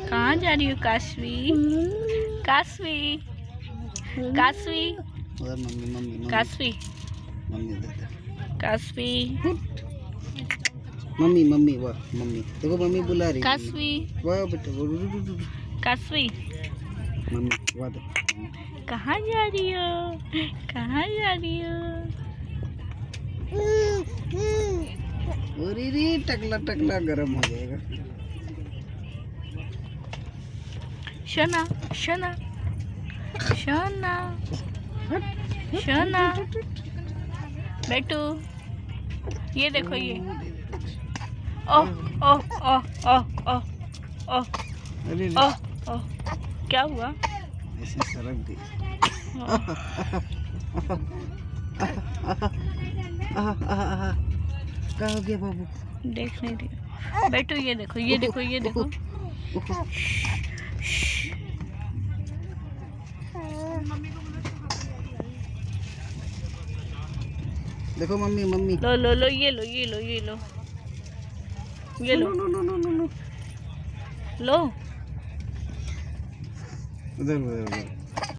कहाँ जा रही हो Kashvi? Kashvi Kashvi mummy mummy Kashvi mummy Kashvi mummy mummy वाह मम्मी देखो मम्मी बुला रही है काशवी वाह बेटा काशवी मम्मी वाह कहाँ जा रही हो? कहाँ जा रही हो? अरे रे टकला टकला गरम हो जाएगा। शना शना शना शना बेटू ये देखो ये ओह ओह ओह ओह ओह ओह अरे ओह ओह क्या हुआ? ऐसे सरक गई। क्या हो गया बाबू? देख नहीं रही बेटू ये देखो ये देखो ये देखो देखो मम्मी मम्मी लो लो लो ये लो ये लो ये लो ये लो लो उधर उधर उधर